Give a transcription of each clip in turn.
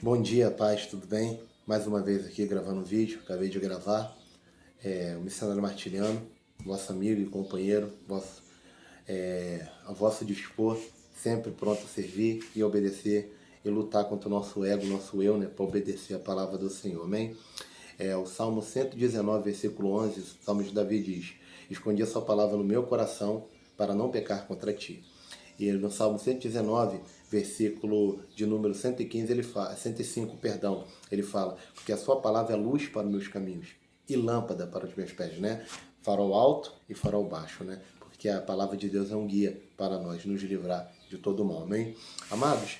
Bom dia, paz, tudo bem? Mais uma vez aqui gravando um vídeo, acabei de gravar. O missionário Martiliano, vosso amigo e companheiro, a vosso dispor, sempre pronto a servir e obedecer e lutar contra o nosso ego, nosso eu, né, para obedecer a palavra do Senhor, amém? O Salmo 119, versículo 11, o Salmo de Davi diz: Escondi a sua palavra no meu coração para não pecar contra ti. E no Salmo 119, versículo de número 115, ele fala, 105, perdão, ele fala, porque a sua palavra é luz para os meus caminhos e lâmpada para os meus pés, né? Farol alto e farol baixo, né? Porque a palavra de Deus é um guia para nós, nos livrar de todo mal, amém? Amados,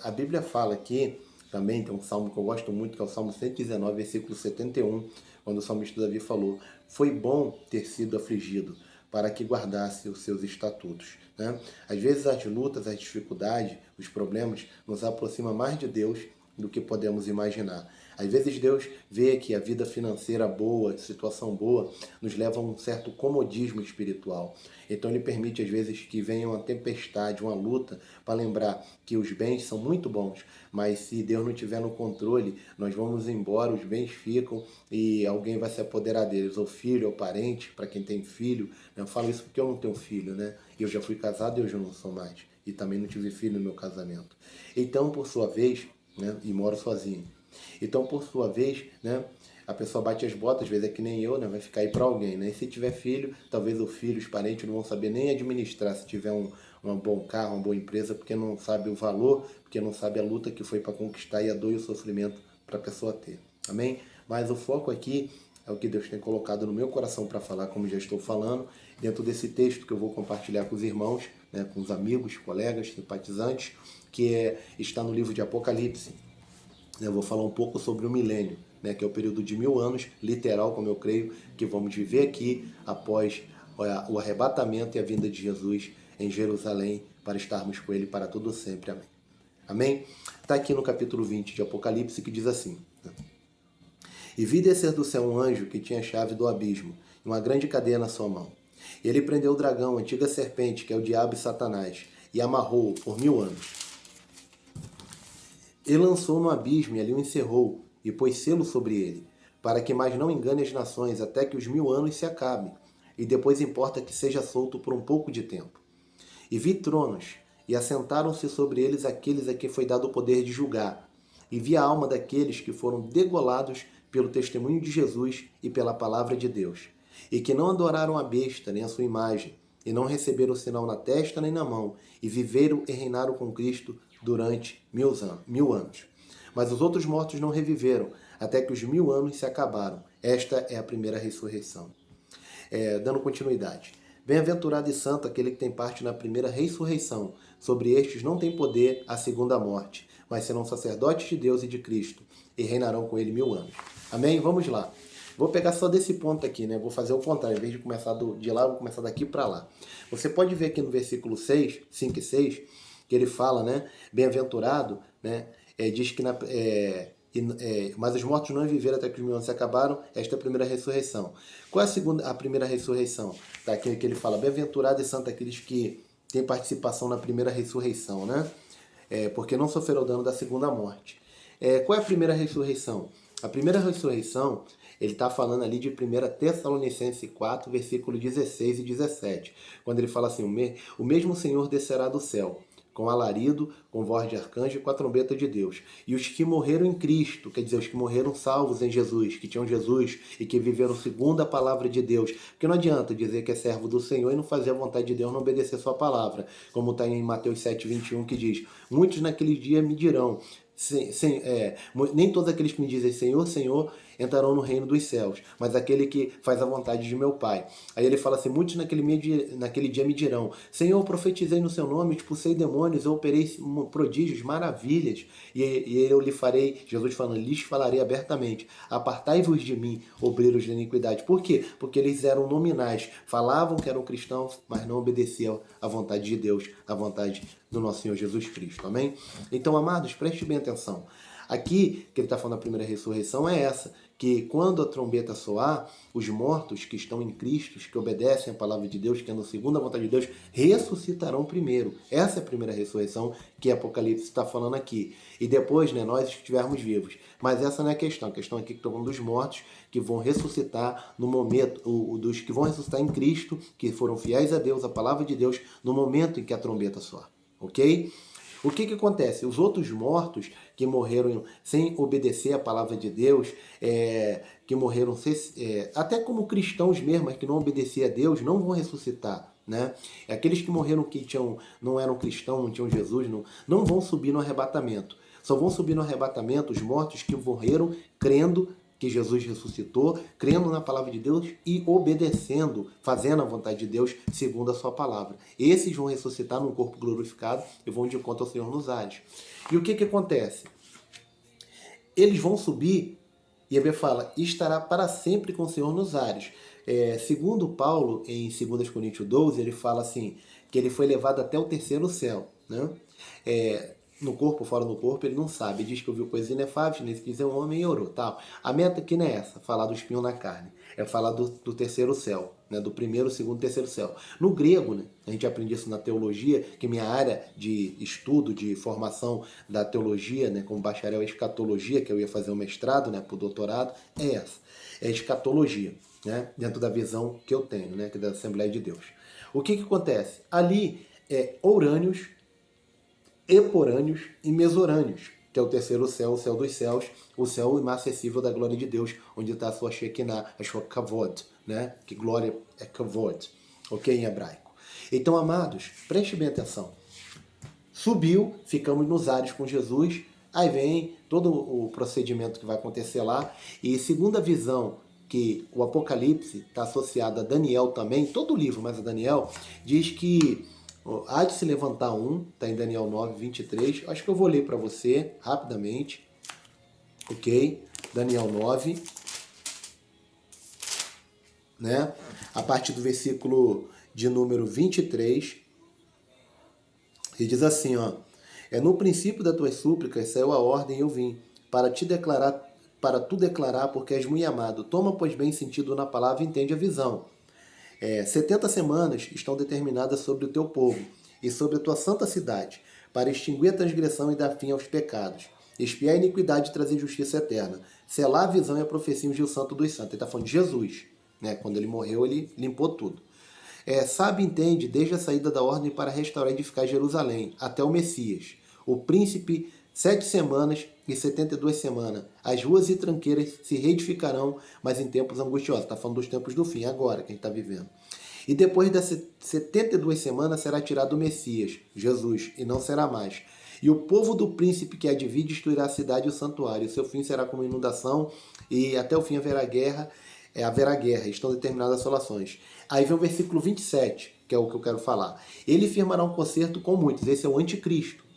a Bíblia fala aqui, também tem um salmo que eu gosto muito, que é o Salmo 119, versículo 71, quando o salmista Davi falou: Foi bom ter sido afligido, para que guardasse os seus estatutos. Né? Às vezes as lutas, as dificuldades, os problemas nos aproximam mais de Deus do que podemos imaginar. Às vezes Deus vê que a vida financeira boa, a situação boa, nos leva a um certo comodismo espiritual. Então Ele permite às vezes que venha uma tempestade, uma luta, para lembrar que os bens são muito bons, mas se Deus não estiver no controle, nós vamos embora, os bens ficam e alguém vai se apoderar deles, ou filho, ou parente, para quem tem filho. Eu falo isso porque eu não tenho filho, né? Eu já fui casado e hoje eu não sou mais. E também não tive filho no meu casamento. Então, por sua vez, né? E moro sozinho. Então, por sua vez, né? A pessoa bate as botas, às vezes é que nem eu, né? Vai ficar aí para alguém, né? E se tiver filho, talvez o filho, os parentes não vão saber nem administrar se tiver um bom carro, uma boa empresa, porque não sabe o valor, porque não sabe a luta que foi para conquistar e a dor e o sofrimento para a pessoa ter. Amém? Mas o foco aqui é o que Deus tem colocado no meu coração para falar, como já estou falando, dentro desse texto que eu vou compartilhar com os irmãos, né, com os amigos, colegas, simpatizantes, está no livro de Apocalipse. Eu vou falar um pouco sobre o milênio, né, que é o período de 1000 anos, literal, como eu creio, que vamos viver aqui após o arrebatamento e a vinda de Jesus em Jerusalém, para estarmos com Ele para todo sempre. Amém. Amém? Está aqui no capítulo 20 de Apocalipse que diz assim: E vi descer do céu um anjo que tinha a chave do abismo e uma grande cadeia na sua mão. Ele prendeu o dragão, a antiga serpente, que é o diabo e Satanás, e amarrou-o por 1000 anos. E lançou no abismo e ali o encerrou, e pôs selo sobre ele, para que mais não engane as nações, até que os 1000 anos se acabem, e depois importa que seja solto por um pouco de tempo. E vi tronos, e assentaram-se sobre eles aqueles a quem foi dado o poder de julgar. E vi a alma daqueles que foram degolados pelo testemunho de Jesus e pela palavra de Deus, e que não adoraram a besta nem a sua imagem, e não receberam o sinal na testa nem na mão, e viveram e reinaram com Cristo durante 1000 anos. Mas os outros mortos não reviveram, até que os 1000 anos se acabaram. Esta é a primeira ressurreição. Dando continuidade. Bem-aventurado e santo aquele que tem parte na primeira ressurreição. Sobre estes não tem poder a segunda morte, mas serão sacerdotes de Deus e de Cristo, e reinarão com ele 1000 anos. Amém? Vamos lá. Vou pegar só desse ponto aqui, né? Vou fazer o contrário. Em vez de começar de lá, eu vou começar daqui para lá. Você pode ver aqui no versículo 6, 5 e 6, que ele fala, né? Bem-aventurado, né? Diz que mas os mortos não viveram até que os 1000 anos se acabaram. Esta é a primeira ressurreição. Qual é a primeira ressurreição? Tá aqui que ele fala: bem-aventurado e santo aqueles que têm participação na primeira ressurreição, né? Porque não sofreram o dano da segunda morte. Qual é a primeira ressurreição? A primeira ressurreição, ele está falando ali de 1 Tessalonicenses 4, versículo 16 e 17, quando ele fala assim: o mesmo Senhor descerá do céu, com alarido, com voz de arcanjo e com a trombeta de Deus. E os que morreram em Cristo, quer dizer, os que morreram salvos em Jesus, que tinham Jesus e que viveram segundo a palavra de Deus. Porque não adianta dizer que é servo do Senhor e não fazer a vontade de Deus, não obedecer a sua palavra. Como está em Mateus 7,21, que diz: muitos naquele dia me dirão, nem todos aqueles que me dizem Senhor, Senhor, entrarão no reino dos céus, mas aquele que faz a vontade de meu Pai. Aí ele fala assim: muitos naquele dia me dirão, Senhor, profetizei no seu nome, expulsei demônios, eu operei prodígios, maravilhas, e eu lhe farei, Jesus falando, lhes falarei abertamente: apartai-vos de mim, obreiros de iniquidade. Por quê? Porque eles eram nominais, falavam que eram cristãos, mas não obedeciam à vontade de Deus, à vontade do nosso Senhor Jesus Cristo. Amém? Então, amados, preste bem atenção. Aqui, que ele está falando da primeira ressurreição, é essa, que quando a trombeta soar, os mortos que estão em Cristo, que obedecem a palavra de Deus, que andam segundo a vontade de Deus, ressuscitarão primeiro. Essa é a primeira ressurreição que Apocalipse está falando aqui. E depois, né, nós estivermos vivos. Mas essa não é a questão. A questão aqui é que estão falando dos mortos que vão ressuscitar no momento, dos que vão ressuscitar em Cristo, que foram fiéis a Deus, a palavra de Deus, no momento em que a trombeta soar. Ok? O que acontece? Os outros mortos que morreram sem obedecer a palavra de Deus, que morreram até como cristãos mesmo, mas que não obedeciam a Deus, não vão ressuscitar. Né? Aqueles que morreram que não eram cristãos, não tinham Jesus, não vão subir no arrebatamento. Só vão subir no arrebatamento os mortos que morreram crendo que Jesus ressuscitou, crendo na palavra de Deus e obedecendo, fazendo a vontade de Deus segundo a sua palavra. Esses vão ressuscitar num corpo glorificado e vão de encontro ao Senhor nos ares. E o que acontece? Eles vão subir, e a Bíblia fala, estará para sempre com o Senhor nos ares. Segundo Paulo, em 2 Coríntios 12, ele fala assim, que ele foi levado até o terceiro céu. Né? No corpo, fora do corpo, ele não sabe. Ele diz que ouviu coisas inefáveis, nesse dizer um homem e orou. Tal. A meta aqui não é essa, falar do espinho na carne. É falar do terceiro céu, né? Do primeiro, segundo, terceiro céu. No grego, né? A gente aprende isso na teologia, que minha área de estudo, de formação da teologia, né? Como bacharel em escatologia, que eu ia fazer um mestrado, né? Para o doutorado, é essa. É escatologia, né? Dentro da visão que eu tenho, né? Que é da Assembleia de Deus. O que acontece? Ali é Ourânios, Eporânios e Mesorânios, que é o terceiro céu, o céu dos céus, o céu inacessível da glória de Deus, onde está a sua Shekinah, a sua Kavod, né? Que glória é Kavod, ok? Em hebraico. Então, amados, preste bem atenção. Subiu, ficamos nos ares com Jesus, aí vem todo o procedimento que vai acontecer lá, e segundo a visão que o Apocalipse está associado a Daniel também, todo o livro, mas a Daniel, diz que há de se levantar está em Daniel 9, 23. Acho que eu vou ler para você rapidamente. Ok? Daniel 9. Né? A partir do versículo de número 23. Ele diz assim, ó. No princípio das tuas súplicas saiu a ordem e eu vim, para tu declarar, porque és muito amado. Toma, pois, bem sentido na palavra e entende a visão. 70 semanas estão determinadas sobre o teu povo e sobre a tua santa cidade, para extinguir a transgressão e dar fim aos pecados, expiar a iniquidade e trazer justiça eterna, selar a visão e a profecia e ungir o santo dos santos. Ele está falando de Jesus, né? Quando ele morreu, ele limpou tudo. Sabe e entende desde a saída da ordem para restaurar e edificar Jerusalém, até o Messias, o príncipe, 7 semanas e 72 semanas. As ruas e tranqueiras se reedificarão, mas em tempos angustiosos. Está falando dos tempos do fim, agora que a gente está vivendo. E depois das 72 semanas será tirado o Messias, Jesus, e não será mais. E o povo do príncipe que há de vir destruirá a cidade e o santuário. O seu fim será como inundação, e até o fim haverá guerra. Estão determinadas as assolações. Aí vem o versículo 27, que é o que eu quero falar. Ele firmará um concerto com muitos. Esse é o anticristo.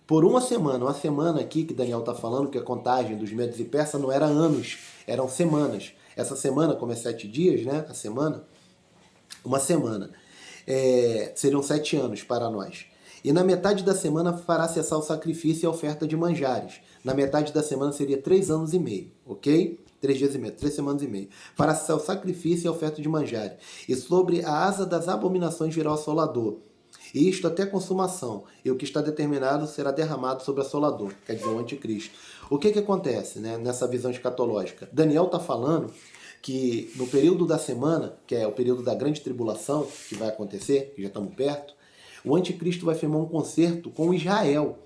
Por uma semana aqui que Daniel está falando, que a contagem dos medos e persas não era anos, eram semanas. Essa semana, como é 7 dias, né? A semana, uma semana. Seriam 7 anos para nós. E na metade da semana fará cessar o sacrifício e a oferta de manjares. Na metade da semana seria 3 anos e meio, ok? 3 dias e meio, 3 semanas e meio. Fará cessar o sacrifício e a oferta de manjares. E sobre a asa das abominações virá o assolador. E isto até consumação, e o que está determinado será derramado sobre o assolador, quer dizer, o anticristo. O que acontece, né, nessa visão escatológica? Daniel está falando que no período da semana, que é o período da grande tribulação, que vai acontecer, que já estamos perto, o anticristo vai firmar um concerto com Israel.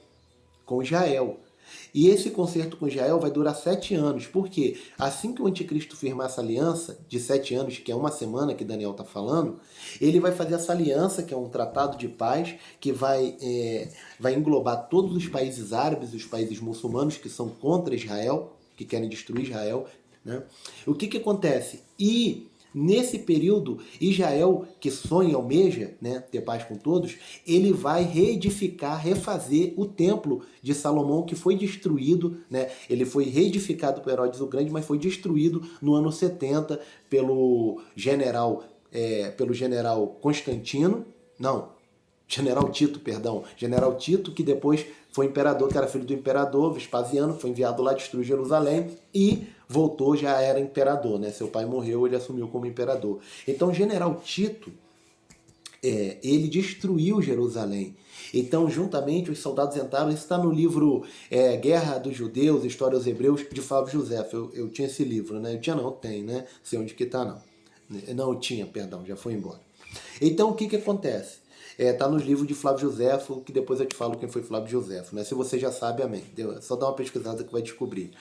E esse concerto com Israel vai durar 7 anos. Por quê? Assim que o anticristo firmar essa aliança de 7 anos, que é uma semana que Daniel está falando, ele vai fazer essa aliança, que é um tratado de paz, que vai englobar todos os países árabes, os países muçulmanos que são contra Israel, que querem destruir Israel. Né? O que acontece? E nesse período, Israel, que sonha e almeja, né, ter paz com todos, ele vai reedificar, refazer o templo de Salomão, que foi destruído, né? Ele foi reedificado por Herodes o Grande, mas foi destruído no ano 70 pelo general Constantino. Não, General Tito, perdão. General Tito, que depois foi imperador, que era filho do imperador Vespasiano, foi enviado lá destruir Jerusalém e voltou, já era imperador, né? Seu pai morreu, ele assumiu como imperador. Então, General Tito, ele destruiu Jerusalém. Então, juntamente, os soldados entraram. Isso está no livro Guerra dos Judeus, História dos Hebreus, de Flávio José. Eu tinha esse livro, né? Eu tinha não, tem, né? Sei onde que está, não. Não, eu tinha, perdão, já foi embora. Então, o que acontece? Está nos livros de Flávio Joséfo, que depois eu te falo quem foi Flávio Joséfo, né? Se você já sabe, amém. Só dá uma pesquisada que vai descobrir.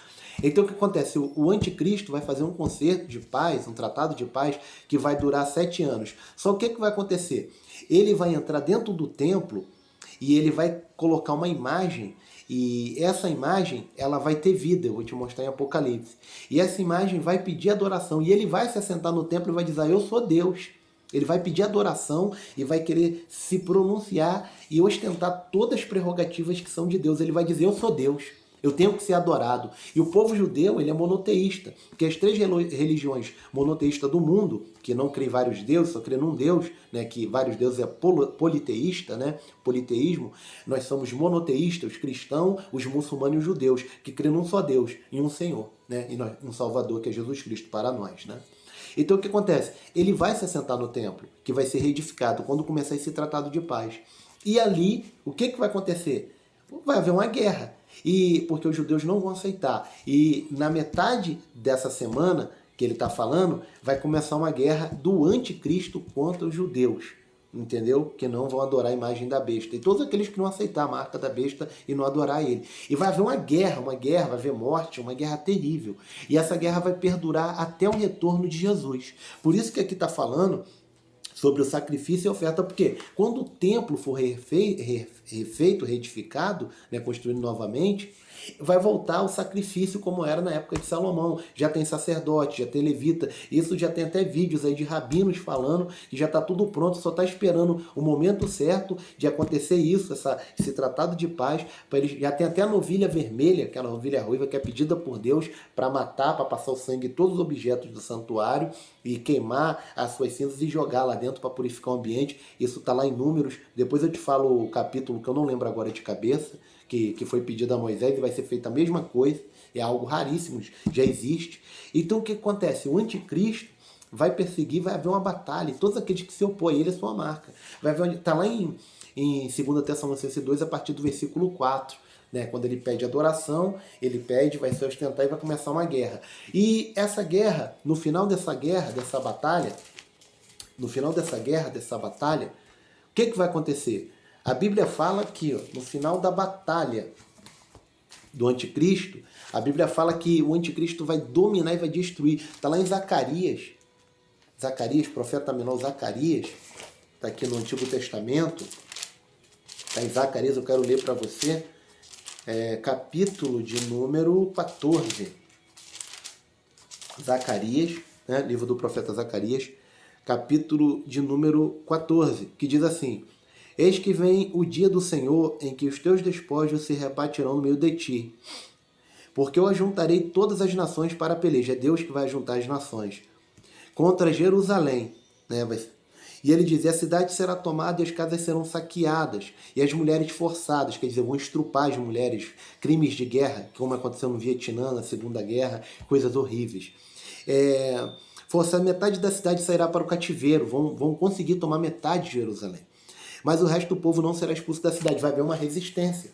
Então o que acontece? O anticristo vai fazer um concerto de paz, um tratado de paz, que vai durar 7 anos. Só o que vai acontecer? Ele vai entrar dentro do templo e ele vai colocar uma imagem, e essa imagem ela vai ter vida, eu vou te mostrar em Apocalipse. E essa imagem vai pedir adoração, e ele vai se assentar no templo e vai dizer, eu sou Deus. Ele vai pedir adoração e vai querer se pronunciar e ostentar todas as prerrogativas que são de Deus. Ele vai dizer, eu sou Deus, eu tenho que ser adorado. E o povo judeu, ele é monoteísta, porque as 3 religiões monoteístas do mundo, que não crê em vários deuses, só crê num Deus, né, que vários deuses é politeísta, né, politeísmo, nós somos monoteístas, os cristãos, os muçulmanos e os judeus, que crê num só Deus, em um Senhor, né, e um Salvador, que é Jesus Cristo para nós, né. Então o que acontece? Ele vai se assentar no templo, que vai ser reedificado quando começar esse tratado de paz. E ali, o que vai acontecer? Vai haver uma guerra, porque os judeus não vão aceitar. E na metade dessa semana que ele está falando, vai começar uma guerra do anticristo contra os judeus. Entendeu? Que não vão adorar a imagem da besta. E todos aqueles que não aceitar a marca da besta e não adorar ele. E vai haver uma guerra, vai haver morte, uma guerra terrível. E essa guerra vai perdurar até o retorno de Jesus. Por isso que aqui está falando sobre o sacrifício e oferta, porque quando o templo for refeito, reedificado, né, construído novamente, vai voltar o sacrifício como era na época de Salomão. Já tem sacerdote, já tem levita, isso já tem até vídeos aí de rabinos falando que já está tudo pronto, só está esperando o momento certo de acontecer isso, esse tratado de paz, para eles. Já tem até a novilha vermelha, aquela novilha ruiva que é pedida por Deus para matar, para passar o sangue em todos os objetos do santuário e queimar as suas cinzas e jogar lá dentro para purificar o ambiente. Isso está lá em Números. Depois eu te falo o capítulo que eu não lembro agora de cabeça, que foi pedido a Moisés, e vai ser feita a mesma coisa, é algo raríssimo, já existe. Então o que acontece? O anticristo vai perseguir, vai haver uma batalha, e todos aqueles que se opõem a ele é sua marca. Está lá em 2 Tessalonicenses 2, a partir do versículo 4, né? Quando ele pede adoração, ele pede, vai se ostentar e vai começar uma guerra. E essa guerra, no final dessa guerra, dessa batalha, o que vai acontecer? A Bíblia fala que no final da batalha do anticristo, a Bíblia fala que o anticristo vai dominar e vai destruir. Está lá em Zacarias, profeta menor Zacarias, está aqui no Antigo Testamento, está em Zacarias, eu quero ler para você, capítulo de número 14. Zacarias, né, livro do profeta Zacarias, capítulo de número 14, que diz assim: eis que vem o dia do Senhor, em que os teus despojos se repartirão no meio de ti. Porque eu ajuntarei todas as nações para a peleja. É Deus que vai ajuntar as nações. Contra Jerusalém. Né? E ele diz, a cidade será tomada e as casas serão saqueadas. E as mulheres forçadas, quer dizer, vão estrupar as mulheres. Crimes de guerra, como aconteceu no Vietnã, na Segunda Guerra. Coisas horríveis. Metade da cidade sairá para o cativeiro. Vão conseguir tomar metade de Jerusalém. Mas o resto do povo não será expulso da cidade, vai haver uma resistência.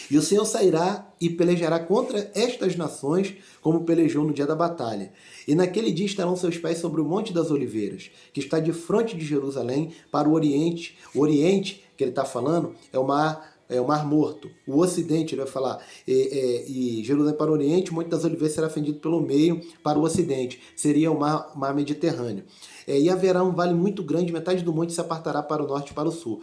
E o Senhor sairá e pelejará contra estas nações, como pelejou no dia da batalha. E naquele dia estarão seus pés sobre o Monte das Oliveiras, que está de frente de Jerusalém para o Oriente. O Oriente, que ele está falando, é o Mar Morto. O Ocidente, ele vai falar, e Jerusalém para o Oriente, o Monte das Oliveiras será fendido pelo meio para o Ocidente. Seria o Mar Mediterrâneo. E haverá um vale muito grande, metade do monte se apartará para o norte e para o sul.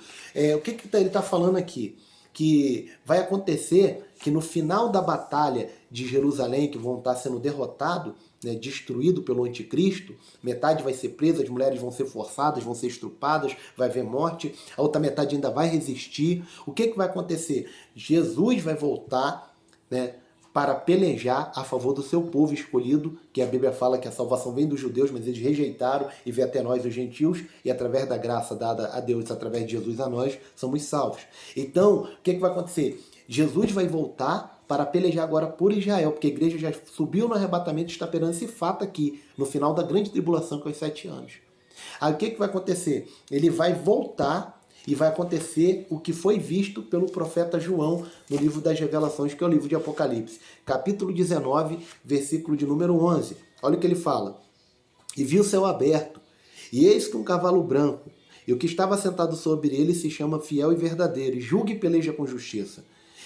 O que ele está falando aqui? Que vai acontecer que no final da batalha de Jerusalém, que vão estar sendo derrotados, né, destruído pelo anticristo, metade vai ser presa, as mulheres vão ser forçadas, vão ser estrupadas, vai haver morte, a outra metade ainda vai resistir. O que vai acontecer? Jesus vai voltar, né, para pelejar a favor do seu povo escolhido, que a Bíblia fala que a salvação vem dos judeus, mas eles rejeitaram e veio até nós, os gentios, e através da graça dada a Deus, através de Jesus a nós, somos salvos. Então, o que vai acontecer? Jesus vai voltar para pelejar agora por Israel, porque a igreja já subiu no arrebatamento e está esperando esse fato aqui, no final da grande tribulação, que é os 7 anos. Aí o que vai acontecer? Ele vai voltar e vai acontecer o que foi visto pelo profeta João no livro das Revelações, que é o livro de Apocalipse. Capítulo 19, versículo de número 11. Olha o que ele fala. E vi o céu aberto, e eis que um cavalo branco, e o que estava sentado sobre ele se chama Fiel e Verdadeiro, e julga e peleja com justiça.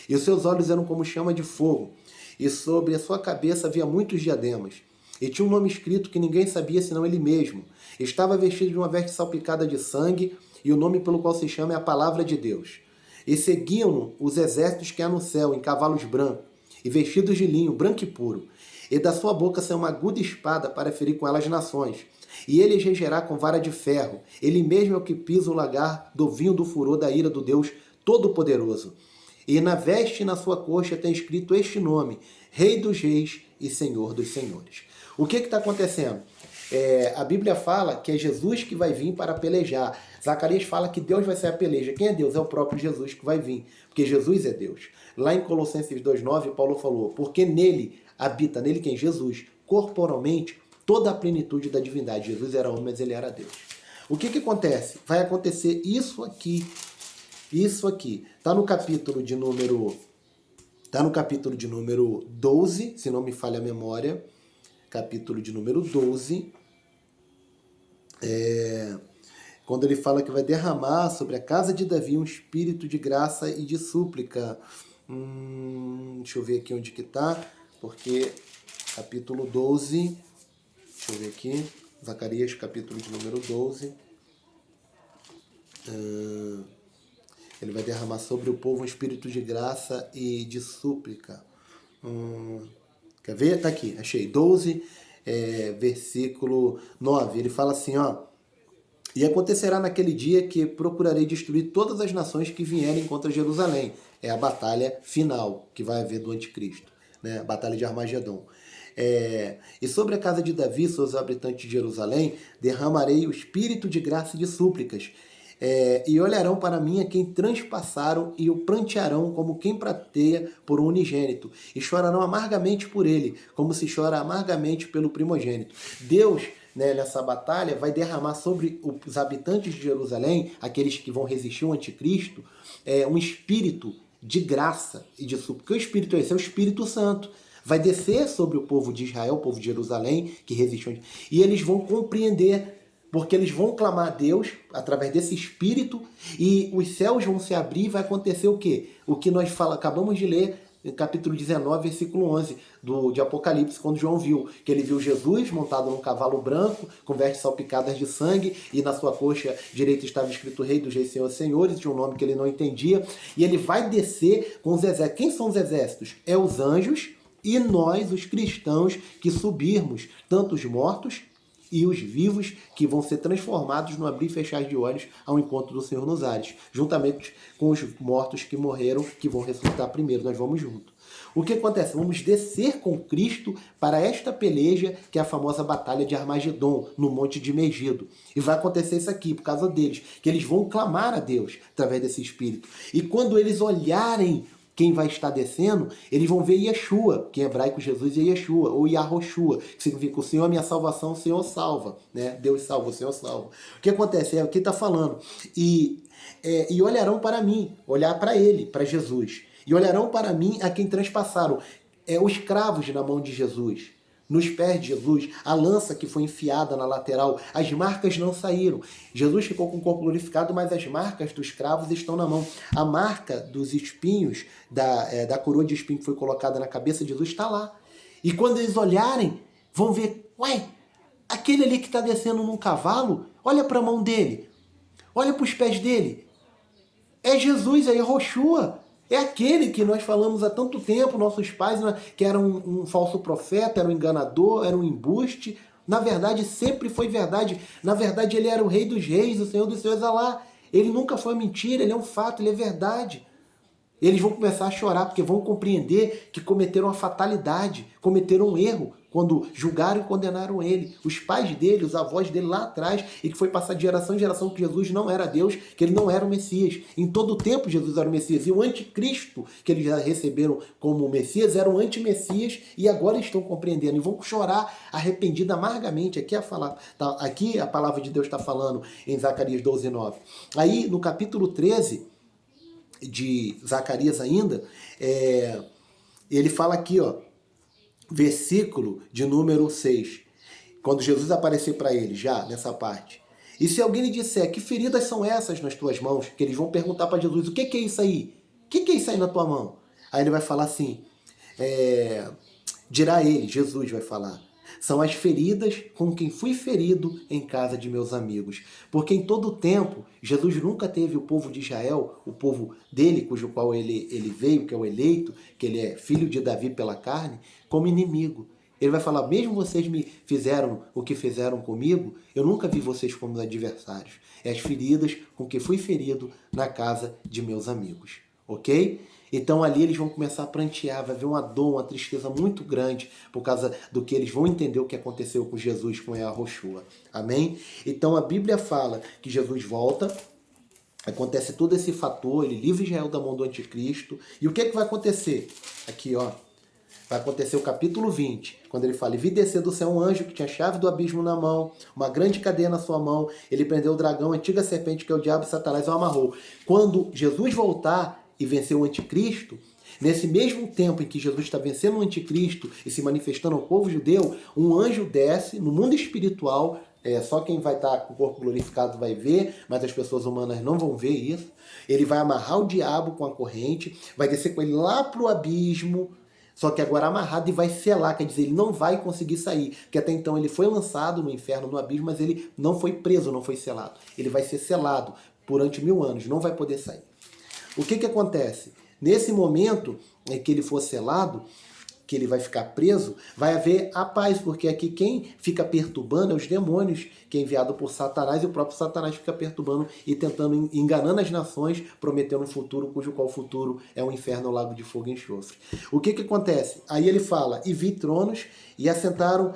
E os seus olhos eram como chama de fogo, e sobre a sua cabeça havia muitos diademas. E tinha um nome escrito que ninguém sabia senão ele mesmo. Estava vestido de uma veste salpicada de sangue, e o nome pelo qual se chama é a Palavra de Deus. E seguiam-no os exércitos que há no céu, em cavalos brancos, e vestidos de linho, branco e puro. E da sua boca saiu uma aguda espada para ferir com ela as nações. E ele as regerá com vara de ferro. Ele mesmo é o que pisa o lagar do vinho do furor da ira do Deus Todo-Poderoso. E na veste e na sua coxa tem escrito este nome, Rei dos Reis e Senhor dos Senhores. O que está acontecendo? A Bíblia fala que é Jesus que vai vir para pelejar. Zacarias fala que Deus vai ser a peleja. Quem é Deus? É o próprio Jesus que vai vir, porque Jesus é Deus. Lá em Colossenses 2,9, Paulo falou, porque nele habita, nele quem? Jesus, corporalmente, toda a plenitude da divindade. Jesus era homem, mas ele era Deus. O que acontece? Vai acontecer isso aqui. Isso aqui. Está no capítulo de número 12, se não me falha a memória. Capítulo de número 12. Quando ele fala que vai derramar sobre a casa de Davi um espírito de graça e de súplica. Deixa eu ver aqui onde que está, porque capítulo 12, deixa eu ver aqui, Zacarias, capítulo de número 12. Ele vai derramar sobre o povo um espírito de graça e de súplica. Quer ver? Está aqui, achei. 12, versículo 9. Ele fala assim, ó. E acontecerá naquele dia que procurarei destruir todas as nações que vierem contra Jerusalém. É a batalha final que vai haver do anticristo, né? A batalha de Armagedon. E sobre a casa de Davi, seus habitantes de Jerusalém, derramarei o espírito de graça e de súplicas. E olharão para mim a quem transpassaram e o prantearão como quem prateia por um unigênito. E chorarão amargamente por ele, como se chora amargamente pelo primogênito. Deus, né, nessa batalha, vai derramar sobre os habitantes de Jerusalém, aqueles que vão resistir ao anticristo, um espírito de graça e de súplica. Porque o espírito é esse? É o Espírito Santo. Vai descer sobre o povo de Israel, o povo de Jerusalém, que resistiu. E eles vão compreender, porque eles vão clamar a Deus através desse espírito, e os céus vão se abrir e vai acontecer o quê? O que nós acabamos de ler no capítulo 19, versículo 11 de Apocalipse, quando João viu, que ele viu Jesus montado num cavalo branco, com vestes salpicadas de sangue, e na sua coxa direita estava escrito Rei dos Reis, Senhor, Senhores, de um nome que ele não entendia, e ele vai descer com os exércitos. Quem são os exércitos? É os anjos e nós, os cristãos, que subirmos, tanto os mortos e os vivos, que vão ser transformados no abrir e fechar de olhos ao encontro do Senhor nos ares, juntamente com os mortos que morreram, que vão ressuscitar primeiro. Nós vamos junto. O que acontece? Vamos descer com Cristo para esta peleja, que é a famosa batalha de Armagedon, no Monte de Megido. E vai acontecer isso aqui, por causa deles, que eles vão clamar a Deus através desse Espírito. E quando eles olharem quem vai estar descendo, eles vão ver Yeshua, que em hebraico Jesus é Yeshua, ou Yahoshua, que significa o Senhor é minha salvação, o Senhor salva, né? Deus salva, o Senhor salva. O que acontece? É o que está falando. E olharão para mim, olhar para ele, para Jesus. E olharão para mim a quem transpassaram. Os cravos na mão de Jesus, nos pés de Jesus, a lança que foi enfiada na lateral, as marcas não saíram. Jesus ficou com o corpo glorificado, mas as marcas dos cravos estão na mão. A marca dos espinhos, da coroa de espinho que foi colocada na cabeça de Jesus, está lá. E quando eles olharem, vão ver, aquele ali que está descendo num cavalo, olha para a mão dele, olha para os pés dele. É Jesus, é Yahoshua. É aquele que nós falamos há tanto tempo, nossos pais, que era um falso profeta, era um enganador, era um embuste. Na verdade, sempre foi verdade. Na verdade, ele era o Rei dos Reis, o Senhor dos Senhores, Alá. Ele nunca foi mentira, ele é um fato, ele é verdade. Eles vão começar a chorar porque vão compreender que cometeram uma fatalidade, cometeram um erro quando julgaram e condenaram ele. Os pais dele, os avós dele lá atrás, e que foi passar de geração em geração que Jesus não era Deus, que ele não era o Messias. Em todo o tempo Jesus era o Messias. E o anticristo que eles já receberam como Messias era um anti-Messias, e agora eles estão compreendendo e vão chorar arrependido amargamente. Aqui a palavra de Deus está falando em Zacarias 12:9. Aí no capítulo 13 de Zacarias ainda, ele fala aqui, ó, versículo de número 6, quando Jesus aparecer para ele, já nessa parte. E se alguém lhe disser, que feridas são essas nas tuas mãos? Que eles vão perguntar para Jesus, o que é isso aí? O que é isso aí na tua mão? Aí ele vai falar assim, dirá ele, Jesus vai falar, são as feridas com quem fui ferido em casa de meus amigos. Porque em todo o tempo, Jesus nunca teve o povo de Israel, o povo dele, cujo qual ele veio, que é o eleito, que ele é filho de Davi pela carne, como inimigo. Ele vai falar, mesmo vocês me fizeram o que fizeram comigo, eu nunca vi vocês como adversários. É as feridas com que fui ferido na casa de meus amigos. Ok? Então ali eles vão começar a prantear, vai haver uma dor, uma tristeza muito grande por causa do que eles vão entender o que aconteceu com Jesus, com Yahushua. Amém? Então a Bíblia fala que Jesus volta, acontece todo esse fator, ele livra Israel da mão do anticristo. E o que é que vai acontecer? Aqui, ó. Vai acontecer o capítulo 20, quando ele fala, e vi descer do céu um anjo que tinha a chave do abismo na mão, uma grande cadeia na sua mão, ele prendeu o dragão, a antiga serpente, que é o diabo e Satanás, e o amarrou. Quando Jesus voltar e vencer o anticristo, nesse mesmo tempo em que Jesus está vencendo o anticristo e se manifestando ao povo judeu, um anjo desce no mundo espiritual, só quem vai estar com o corpo glorificado vai ver, mas as pessoas humanas não vão ver isso. Ele vai amarrar o diabo com a corrente, vai descer com ele lá para o abismo, só que agora amarrado, e vai selar, quer dizer, ele não vai conseguir sair, porque até então ele foi lançado no inferno, no abismo, mas ele não foi preso, não foi selado. Ele vai ser selado durante 1000 anos, não vai poder sair. O que acontece? Nesse momento em que ele for selado, que ele vai ficar preso, vai haver a paz, porque aqui quem fica perturbando é os demônios, que é enviado por Satanás, e o próprio Satanás fica perturbando e tentando, enganando as nações, prometendo um futuro, cujo qual futuro é um inferno, um lago de fogo e enxofre. O que acontece? Aí ele fala, e vi tronos, e assentaram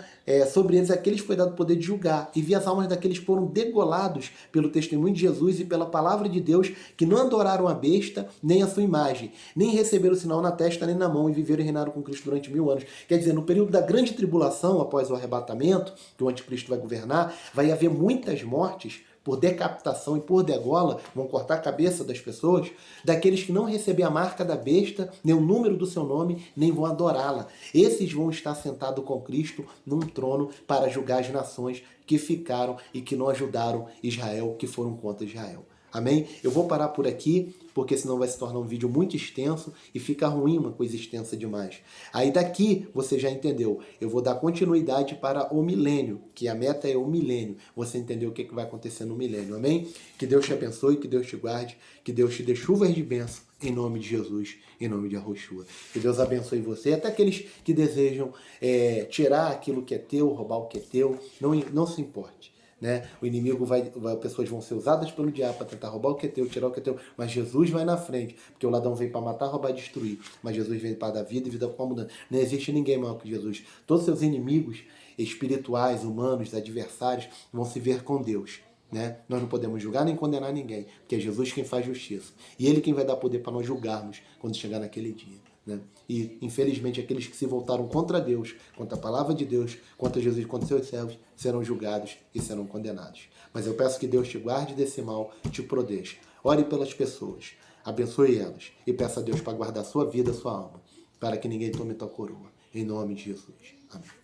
sobre eles aqueles que foi dado o poder de julgar, e vi as almas daqueles que foram degolados pelo testemunho de Jesus e pela palavra de Deus, que não adoraram a besta, nem a sua imagem, nem receberam o sinal na testa, nem na mão, e viveram e reinaram com Cristo durante 1000 anos. Quer dizer, no período da grande tribulação, após o arrebatamento, que o anticristo vai governar, vai haver muitas mortes por decapitação e por degola, vão cortar a cabeça das pessoas, daqueles que não receber a marca da besta, nem o número do seu nome, nem vão adorá-la. Esses vão estar sentados com Cristo num trono para julgar as nações que ficaram e que não ajudaram Israel, que foram contra Israel. Amém? Eu vou parar por aqui, porque senão vai se tornar um vídeo muito extenso e fica ruim uma coisa extensa demais. Aí daqui, você já entendeu, eu vou dar continuidade para o milênio, que a meta é o milênio. Você entendeu o que vai acontecer no milênio, amém? Que Deus te abençoe, que Deus te guarde, que Deus te dê chuvas de bênção, em nome de Jesus, em nome de Yahushua. Que Deus abençoe você, até aqueles que desejam tirar aquilo que é teu, roubar o que é teu, não se importe. Né? O inimigo pessoas vão ser usadas pelo diabo para tentar roubar o que é teu, tirar o que é teu, mas Jesus vai na frente, porque o ladrão veio para matar, roubar e destruir, mas Jesus veio para dar vida e vida com abundância. Não existe ninguém maior que Jesus. Todos seus inimigos espirituais, humanos, adversários, vão se ver com Deus. Né? Nós não podemos julgar nem condenar ninguém, porque é Jesus quem faz justiça. E Ele quem vai dar poder para nós julgarmos quando chegar naquele dia. Né? E, infelizmente, aqueles que se voltaram contra Deus, contra a palavra de Deus, contra Jesus e contra seus servos, serão julgados e serão condenados. Mas eu peço que Deus te guarde desse mal, te proteja. Ore pelas pessoas, abençoe elas e peça a Deus para guardar sua vida, sua alma, para que ninguém tome tua coroa. Em nome de Jesus. Amém.